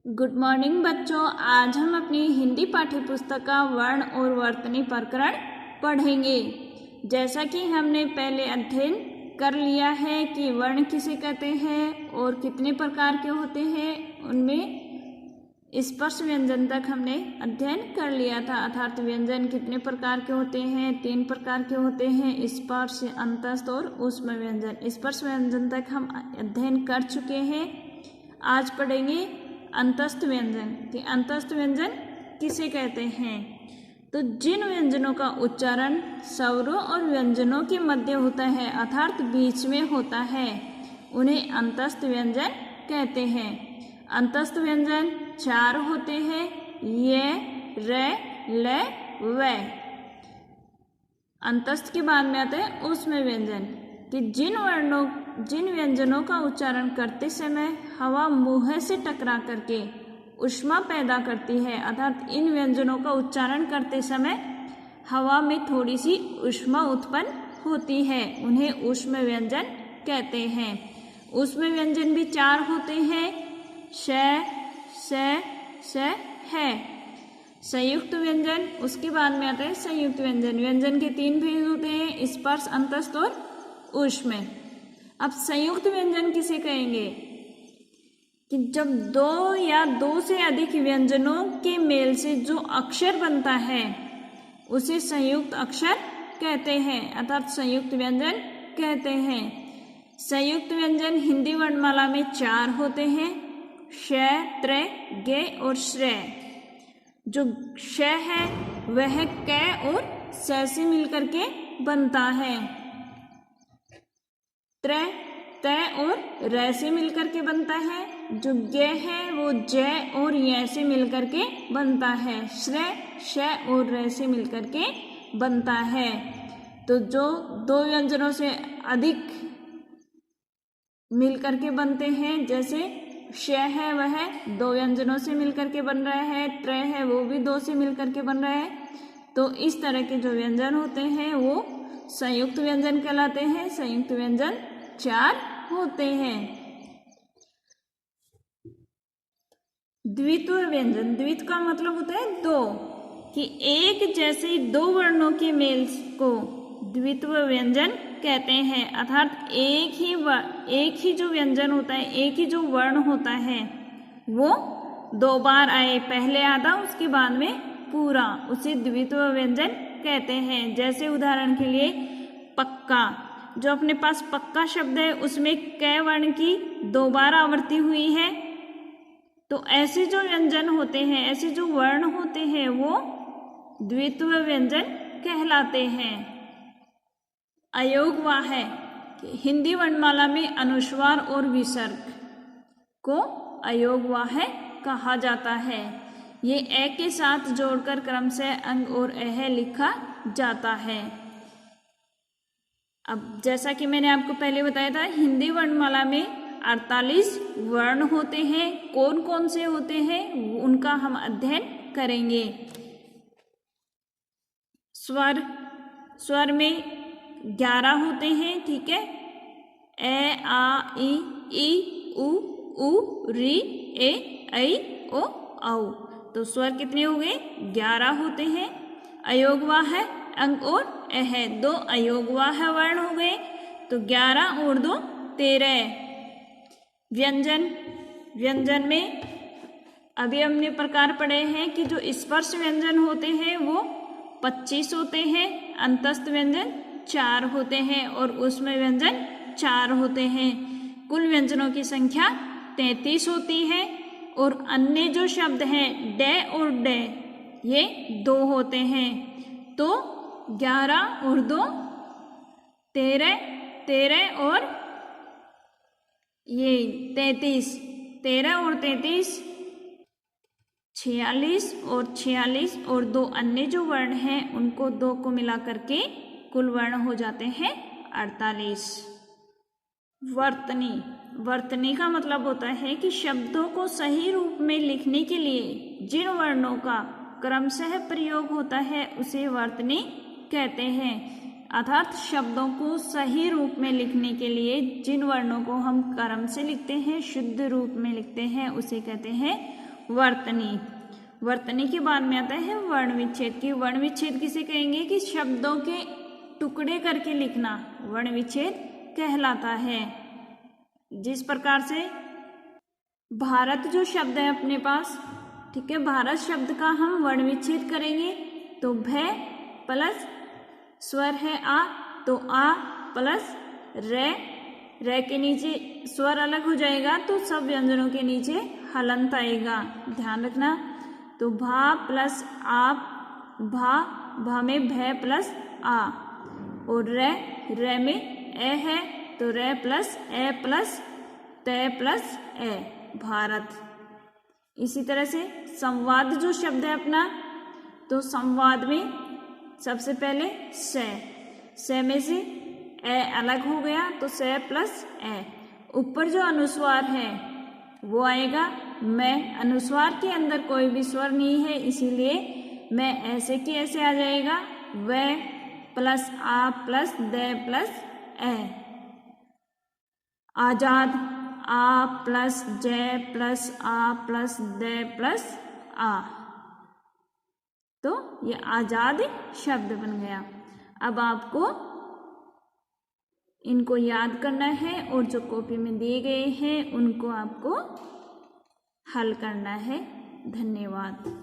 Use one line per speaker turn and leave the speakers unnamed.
Good morning बच्चों। आज हम अपनी हिंदी पाठ्य पुस्तक का वर्ण और वर्तनी प्रकरण पढ़ेंगे। जैसा कि हमने पहले अध्ययन कर लिया है कि वर्ण किसे कहते हैं और कितने प्रकार के होते हैं, उनमें स्पर्श व्यंजन तक हमने अध्ययन कर लिया था। अर्थात व्यंजन कितने प्रकार के होते हैं, 3 प्रकार के होते हैं, स्पर्श, अंतस्थ और ऊष्म व्यंजन। स्पर्श व्यंजन तक हम अध्ययन कर चुके हैं। आज पढ़ेंगे अंतस्थ व्यंजन कि अंतस्थ व्यंजन किसे कहते हैं। तो जिन व्यंजनों का उच्चारण स्वरों और व्यंजनों के मध्य होता है, अर्थात बीच में होता है, उन्हें अंतस्थ व्यंजन कहते हैं। अंतस्थ व्यंजन 4 होते हैं, ये, रे, ले, वे। अंतस्थ के बाद में आते हैं ऊष्म व्यंजन कि जिन व्यंजनों का उच्चारण करते समय हवा मुंह से टकरा करके ऊष्मा पैदा करती है, अर्थात इन व्यंजनों का उच्चारण करते समय हवा में थोड़ी सी ऊष्मा उत्पन्न होती है, उन्हें ऊष्म व्यंजन कहते हैं। ऊष्म व्यंजन भी 4 होते हैं, श, है। संयुक्त व्यंजन, उसके बाद में आता है संयुक्त व्यंजन। व्यंजन के 3 भेद होते हैं, स्पर्श, अंतस्थ और ऊष्म। अब संयुक्त व्यंजन किसे कहेंगे कि जब 2 या 2 से अधिक व्यंजनों के मेल से जो अक्षर बनता है उसे संयुक्त अक्षर कहते हैं, अर्थात संयुक्त व्यंजन कहते हैं। संयुक्त व्यंजन हिंदी वर्णमाला में 4 होते हैं, श, त्र, गे और श्रेय। जो श है वह क और स से मिलकर के बनता है, त्र, त और र से मिलकर के बनता है, जो गे है वो ज और य से मिलकर के बनता है, श्रेय श और र से मिलकर के बनता है। तो जो 2 व्यंजनों से अधिक मिलकर के बनते हैं, जैसे श है वह 2 व्यंजनों से मिलकर के बन रहा है, त्र है वो भी 2 से मिलकर के बन रहा है, तो इस तरह के जो व्यंजन होते हैं वो संयुक्त व्यंजन कहलाते हैं। संयुक्त व्यंजन 4 होते हैं। द्वित्व व्यंजन, द्वित्व का मतलब होता है 2, कि एक जैसे 2 वर्णों के मेल को द्वित्व व्यंजन कहते हैं, अर्थात एक ही जो व्यंजन होता है, एक ही जो वर्ण होता है वो 2 बार आए, पहले आधा उसके बाद में पूरा, उसे द्वित्व व्यंजन कहते हैं। जैसे उदाहरण के लिए पक्का, जो अपने पास पक्का शब्द है उसमें क वर्ण की 2 बार आवृत्ति हुई है, तो ऐसे जो व्यंजन होते हैं, ऐसे जो वर्ण होते हैं वो द्वित्व व्यंजन कहलाते हैं। अयोगवाह है कि हिंदी वर्णमाला में अनुस्वार और विसर्ग को अयोगवाह कहा जाता है। ये ए के साथ जोड़कर क्रमशः अंग और अह लिखा जाता है। अब जैसा कि मैंने आपको पहले बताया था, हिंदी वर्णमाला में 48 वर्ण होते हैं। कौन कौन से होते हैं उनका हम अध्ययन करेंगे। स्वर में 11 होते हैं, ठीक है, ए, आ, ई, उ, री, ए, ऐ, ओ, औ। तो स्वर कितने हो गए? 11 होते हैं। अयोगवाह है अंग और अह, 2 अयोगवाह वर्ण हो गए, तो 11 और 2 13। व्यंजन में अभी हमने प्रकार पढ़े हैं कि जो स्पर्श व्यंजन होते हैं वो 25 होते हैं, अंतस्थ व्यंजन 4 होते हैं और ऊष्म व्यंजन 4 होते हैं। कुल व्यंजनों की संख्या 33 होती है और अन्य जो शब्द हैं डे और डे ये 2 होते हैं, तो 11 और 2 13 और ये 33, 13 और 33 46 और 46 और 2 अन्य जो वर्ण हैं उनको 2 को मिला करके कुल वर्ण हो जाते हैं 48। वर्तनी का मतलब होता है कि शब्दों को सही रूप में लिखने के लिए जिन वर्णों का क्रमशः प्रयोग होता है उसे वर्तनी कहते हैं, अर्थात शब्दों को सही रूप में लिखने के लिए जिन वर्णों को हम क्रम से लिखते हैं, शुद्ध रूप में लिखते हैं, उसे कहते हैं वर्तनी। वर्तनी के बाद में आता है वर्ण विच्छेद की। वर्ण विच्छेद किसे कहेंगे कि शब्दों के टुकड़े करके लिखना वर्ण विच्छेद कहलाता है। जिस प्रकार से भारत जो शब्द है अपने पास, ठीक है, भारत शब्द का हम वर्ण विच्छेद करेंगे तो भ प्लस स्वर है आ, तो आ प्लस रे के नीचे स्वर अलग हो जाएगा तो सब व्यंजनों के नीचे हलंत आएगा, ध्यान रखना। तो भा प्लस आप, भा में भ प्लस आ, और रे में ए है तो रे प्लस ए प्लस ते प्लस ए, भारत। इसी तरह से संवाद जो शब्द है अपना, तो संवाद में सबसे पहले से में से ए अलग हो गया तो से प्लस ए। ऊपर जो अनुस्वार है वो आएगा मैं, अनुस्वार के अंदर कोई भी स्वर नहीं है इसीलिए मैं ऐसे की ऐसे आ जाएगा वे प्लस आ प्लस दे प्लस ए। आजाद आ प्लस जे प्लस आ प्लस दे प्लस आ, तो ये आजाद शब्द बन गया। अब आपको इनको याद करना है और जो कॉपी में दिए गए हैं उनको आपको हल करना है। धन्यवाद।